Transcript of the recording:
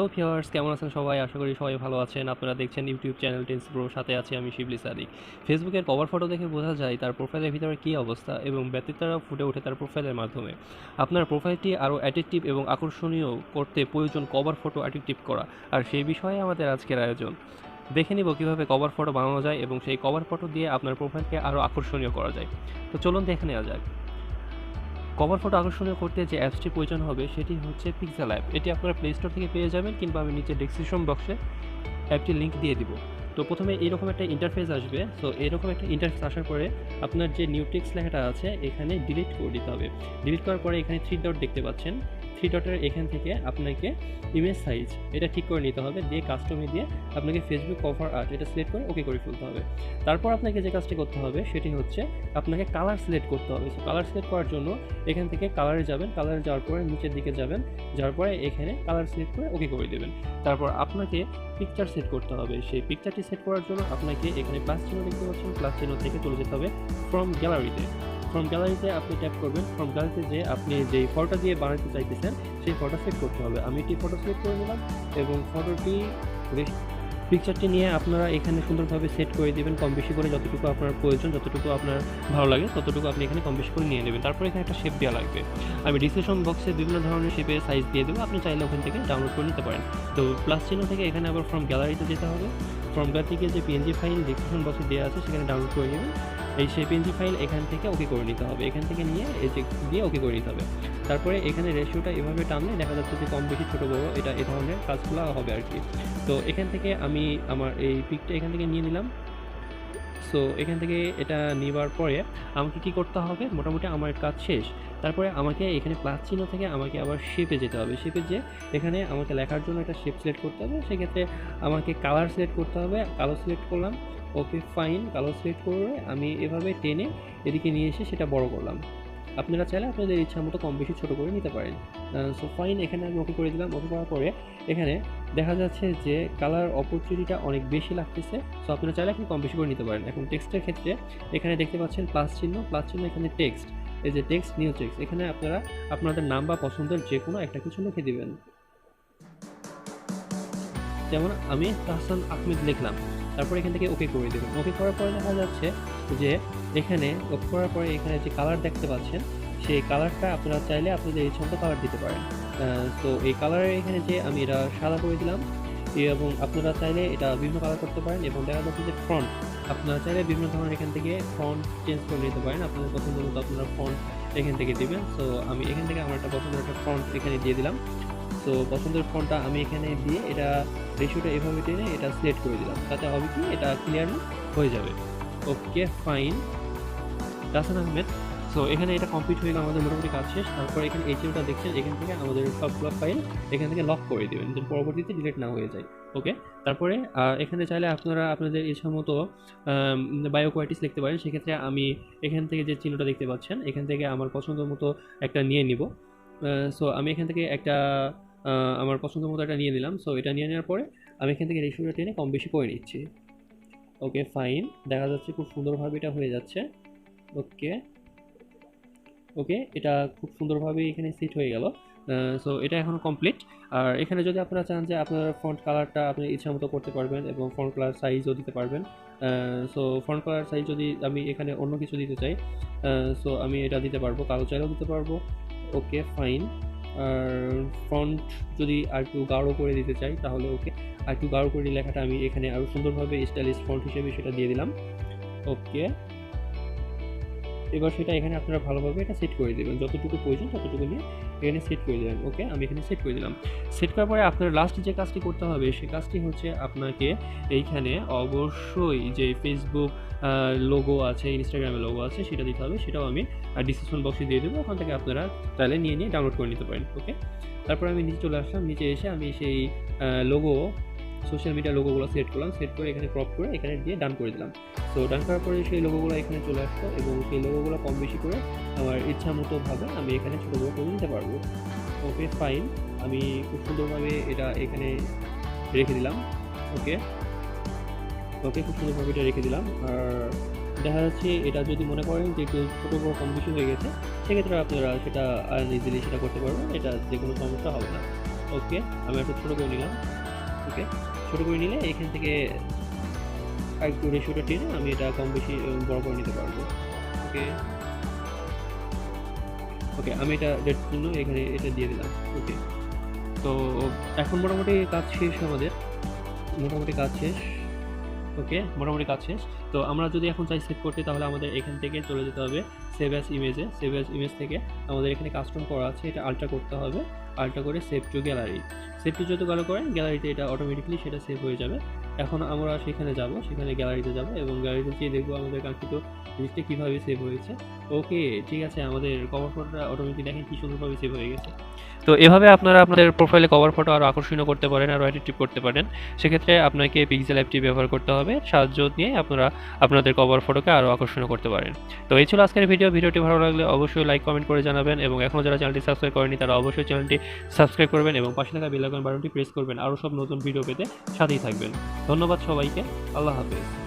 Hello viewers, কেমন আছেন সবাই? আশা করি সবাই ভালো আছেন। আপনারা দেখছেন ইউটিউব চ্যানেল টেন্স ব্রো, সাথে আছি আমি শিবলি সাদিক। ফেসবুকের কভার ফটো দেখে বোঝা যায় তার প্রোফাইলের ভিতরে কী অবস্থা, এবং ব্যক্তিত্বরা ফুটে ওঠে তার প্রোফাইলের মাধ্যমে। আপনার প্রোফাইলটি আরও অ্যাট্রাকটিভ এবং আকর্ষণীয় করতে প্রয়োজন কভার ফটো অ্যাট্রাকটিভ করা, আর সেই বিষয়ে আমাদের আজকের আয়োজন। দেখে নিব কীভাবে কভার ফটো বানানো যায় এবং সেই কভার ফটো দিয়ে আপনার প্রোফাইলকে আরও আকর্ষণীয় করা যায়। তো চলুন দেখে নেওয়া যাক। কভার ফটো আকর্ষণীয় করতে যে অ্যাপসটি প্রয়োজন হবে সেটি হচ্ছে পিক্সেল অ্যাপ। এটি আপনারা প্লে স্টোর থেকে পেয়ে যাবেন, কিংবা আমি নিচে ডেসক্রিপশন বক্সে অ্যাপটির লিঙ্ক দিয়ে দিব। তো প্রথমে এরকম একটা ইন্টারফেস আসবে। সো এরকম একটা ইন্টারফেস আসার পরে আপনার যে নিউ টেক্সট লেখাটা আছে এখানে ডিলিট করে দিতে হবে। ডিলিট করার পরে এখানে 3 ডট দেখতে পাচ্ছেন। 3 ডটের এখান থেকে আপনাকে ইমেজ সাইজ এটা ঠিক করে নিতে হবে, দিয়ে কাস্টমে দিয়ে আপনাকে ফেসবুক কভার আর্ট এটা সিলেক্ট করে ওকে করে ফেলতে হবে। তারপর আপনাকে যে কাজটি করতে হবে সেটি হচ্ছে আপনাকে কালার সিলেক্ট করতে হবে। সো কালার সিলেক্ট করার জন্য এখান থেকে কালারে যাবেন, কালারে যাওয়ার পরে নিচের দিকে যাবেন, যাওয়ার পরে এখানে কালার সিলেক্ট করে ওকে করে দেবেন। তারপর আপনাকে পিকচার সেট করতে হবে। সেই পিকচারটি সেট করার জন্য আপনাকে এখানে প্লাস চিহ্ন দেখতে পাচ্ছেন, প্লাস চিহ্ন থেকে চলে যেতে হবে ফ্রম গ্যালারিতে। ফ্রম গ্যালারিতে আপনি ট্যাপ করবেন। ফ্রম গ্যালারিতে যে আপনি যেই ফটোটা দিয়ে বানাতে চাইতেছেন সেই ফটো সেট করতে হবে। আমি একটি ফটো সিলেক্ট করে নিলাম এবং ফটোটি পিকচারটি নিয়ে আপনারা এখানে সুন্দরভাবে সেট করে দেবেন, কম বেশি করে যতটুকু আপনার প্রয়োজন, যতটুকু আপনার ভালো লাগে ততটুকু আপনি এখানে কম বেশি করে নিয়ে নেবেন। তারপর এখানে একটা শেপ দেওয়া লাগবে। আমি ডিসক্রিপশন বক্সে বিভিন্ন ধরনের শেপের সাইজ দিয়ে দেবো, আপনি চাইলে ওখান থেকে ডাউনলোড করে নিতে পারেন। তো প্লাস চিহ্ন থেকে এখানে আবার ফ্রম গ্যালারিতে যেতে হবে। ফ্রম গ্যালারি থেকে যে পিএনজি ফাইল ডিসক্রিপশন বক্সে দেওয়া আছে সেখানে ডাউনলোড করে নেবেন। সেই পিএনজি ফাইল এখান থেকে ওকে করে নিতে হবে, এখান থেকে নিয়ে এই যে দিয়ে ওকে করে নিতে হবে। তারপরে এখানে রেশিওটা এভাবে টানলে দেখা যাচ্ছে যে কম বেশি ছোটো বড়ো এটা এ ধরনের কাজগুলো হবে আর কি। তো এখান থেকে আমি আমার এই পিকটা এখান থেকে নিয়ে নিলাম। সো এখান থেকে এটা নেওয়ার পরে আমাকে কি করতে হবে, মোটামুটি আমার কাজ শেষ। তারপরে আমাকে এখানে প্লাস চিহ্ন থেকে আমাকে আবার শেপে যেতে হবে। শেপে যে এখানে আমাকে লেখার জন্য একটা শেপ সিলেক্ট করতে হবে। সেক্ষেত্রে আমাকে কালার সিলেক্ট করতে হবে। কালার সিলেক্ট করলাম, ওকে ফাইন। কালার সিলেক্ট করে আমি এভাবে টেনে এদিকে নিয়ে এসে সেটা বড় করলাম। আপনারা চাইলে আপনাদের ইচ্ছা মতো কম বেশি ছোটো করে নিতে পারেন। সো ফাইন, এখানে আমি ওকে করে দিলাম। ওকে করার পরে এখানে দেখা যাচ্ছে যে কালার অপরচুনিটিটা অনেক বেশি লাগতেছে। সো আপনারা চাইলে এখন কম বেশি করে নিতে পারেন। এখন টেক্সটের ক্ষেত্রে এখানে দেখতে পাচ্ছেন প্লাস চিহ্ন, প্লাস চিহ্ন এখানে টেক্সট, এই যে টেক্সট, নিউ টেক্সট, এখানে আপনারা আপনাদের নাম বা পছন্দের যে কোনো একটা কিছু লিখে দিবেন। যেমন আমি হাসান আহমেদ লিখলাম। তারপর এখান থেকে ওকে করে দেবেন। ওকে করার পরে দেখা যাচ্ছে যে এখানে ওকে করার পরে এখানে যে কালার দেখতে পাচ্ছেন সেই কালারটা আপনারা চাইলে আপনাদের ইচ্ছা মতো কালার দিতে পারেন। তো এই কালারের এখানে যে আমি এটা সাদা করে দিলাম, এবং আপনারা চাইলে এটা বিভিন্ন কালার করতে পারেন। এবং দেখা যাচ্ছে যে ফন্ট আপনারা চাইলে বিভিন্ন ধরনের এখান থেকে ফন্ট চেঞ্জ করে নিতে পারেন। আপনাদের পছন্দ মতো আপনারা ফন্ট এখান থেকে দিবেন। সো আমি এখান থেকে আমার একটা পছন্দের একটা ফন্ট এখানে দিয়ে দিলাম। সো পছন্দের ফন্টটা আমি এখানে দিয়ে এটা রেশিওটা এভাবে টেনে এটা সিলেক্ট করে দিলাম। তাতে হবে কি, এটা ক্লিয়ারলি হয়ে যাবে। Okay fine, Hasan Ahmed. So এখানে এটা কমপ্লিট হয়ে গেলে আমাদের মোটামুটি কাজ শেষ। তারপর এখানে এই চিহ্নটা দেখছেন, এখান থেকে আমাদের সবগুলো ফাইল এখান থেকে লক করে দেবেন, যেন পরবর্তীতে ডিলিট না হয়ে যায়। ওকে, তারপরে এখানে চাইলে আপনারা আপনাদের ইচ্ছা মতো বায়ো কোয়ালিটিস লিখতে পারেন। সেক্ষেত্রে আমি এখান থেকে যে চিহ্নটা দেখতে পাচ্ছেন এখান থেকে আমার পছন্দ মতো একটা নিয়ে নিব। সো আমি এখান থেকে একটা আমার পছন্দ মতো একটা নিয়ে নিলাম। সো এটা নিয়ে নেওয়ার পরে আমি এখান থেকে রেশিওটা টেনে কম বেশি করে নিচ্ছি। ওকে ফাইন, দেখা যাচ্ছে খুব সুন্দরভাবে এটা হয়ে যাচ্ছে। ওকে ওকে, এটা খুব সুন্দরভাবে এখানে সেট হয়ে গেল। সো এটা এখন কমপ্লিট। আর এখানে যদি আপনারা চান যে আপনার ফন্ট কালারটা আপনি ইচ্ছা মতো করতে পারবেন এবং ফন্ট কালার সাইজও দিতে পারবেন। সো ফন্ট কালার সাইজ যদি আমি এখানে অন্য কিছু দিতে চাই, সো আমি এটা দিতে পারবো, কালো চাইলেও দিতে পারবো। Okay fine. আর ফন্ট যদি আর একটু গাঢ় করে দিতে চাই তাহলে ওকে, আর একটু গাঢ় করে লেখাটা আমি এখানে আরও সুন্দরভাবে স্টাইলিশ ফন্ট হিসেবে সেটা দিয়ে দিলাম। ওকে, এবার সেটা এখানে আপনারা ভালোভাবে এটা সেট করে দেবেন, যতটুকু প্রয়োজন ততটুকু নিয়ে এখানে সেট করে দেবেন। ওকে, আমি এখানে সেট করে দিলাম। সেট করার পরে আপনার লাস্ট যে কাজটি করতে হবে সেই কাজটি হচ্ছে আপনাকে এইখানে অবশ্যই যে ফেসবুক লোগো আছে, ইনস্টাগ্রামের লোগো আছে সেটা দিতে হবে। সেটাও আমি ডিসক্রিপশন বক্সে দিয়ে দেবো, ওখান থেকে আপনারা চাইলে নিয়ে ডাউনলোড করে নিতে পারেন। ওকে, তারপর আমি নিচে চলে আসলাম। নিচে এসে আমি সেই লোগো সোশ্যাল মিডিয়া লোগোগুলো সেট করলাম। সেট করে এখানে ক্রপ করে এখানে দিয়ে ডান করে দিলাম। সো ডান করার পরে সেই লোগোগুলো এখানে চলে আসতো এবং সেই লোগোগুলো কম বেশি করে আমার ইচ্ছা মতো ভাবে আমি এখানে ছোটো বড়ো করে নিতে পারবো। ওকে ফাইন, আমি খুব সুন্দরভাবে এটা এখানে রেখে দিলাম। ওকে ওকে, খুব সুন্দরভাবে এটা রেখে দিলাম। আর দেখা যাচ্ছে এটা যদি মনে করেন যে একটু ছোটো বড়ো কম বেশি হয়ে গেছে সেক্ষেত্রে আপনারা সেটা ইজিলি সেটা করতে পারবেন, এটা যে কোনো সমস্যা হবে না। ওকে, আমি একটু ছোটো করে নিলাম। ওকে, ছোটো করে নিলে এখান থেকে একটু রেশিওটা টেনে আমি এটা কম বেশি বড় করে নিতে পারবো। ওকে, ওকে, আমি এটা ডেটের জন্য এখানে এটা দিয়ে দিলাম। ওকে, তো এখন মোটামুটি কাজ শেষ আমাদের, মোটামুটি কাজ শেষ। ওকে, মোটামুটি কাজ শেষ। তো আমরা যদি এখন চাই সেভ করতে, তাহলে আমাদের এখান থেকে চলে যেতে হবে সেভ অ্যাজ ইমেজে। সেভ অ্যাজ ইমেজ থেকে আমাদের এখানে কাস্টম করা আছে, এটা আল্ট্রা করতে হবে। আল্ট্রা করে save two gallery, save two যত ভালো করেন গ্যালারিতে এটা অটোমেটিকলি সেটা সেভ হয়ে যাবে। এখন আমরা সেখানে যাব, সেখানে গ্যালারিতে যাব এবং গ্যালারিতে গিয়ে দেখবো আমাদের কাঙ্ক্ষিত জিনিসটা কীভাবে সেভ হয়েছে। ওকে, ঠিক আছে, আমাদের কভার ফটোটা অটোমেটিক দেখেন কী সুন্দরভাবে সেভ হয়ে গেছে। তো এভাবে আপনারা আপনাদের প্রোফাইলে কভার ফটো আরও আকর্ষণীয় করতে পারেন, আরও অ্যাট্রাকটিভ করতে পারেন। সেক্ষেত্রে আপনাকে পিক্সেল অ্যাপটি ব্যবহার করতে হবে, সাহায্য নিয়ে আপনারা আপনাদের কভার ফটোকে আরও আকর্ষণীয় করতে পারেন। তো এই ছিল আজকের ভিডিওটি ভালো লাগলে অবশ্যই লাইক কমেন্ট করে জানাবেন এবং এখনও যারা চ্যানেলটি সাবস্ক্রাইব করেনি তারা অবশ্যই চ্যানেলটি সাবস্ক্রাইব করবেন এবং পাশে থাকা বেল আইকন বাটনটি প্রেস করবেন। আরও সব নতুন ভিডিও পেতে সাথেই থাকবেন। ধন্যবাদ সবাইকে, আল্লাহ হাফেজ।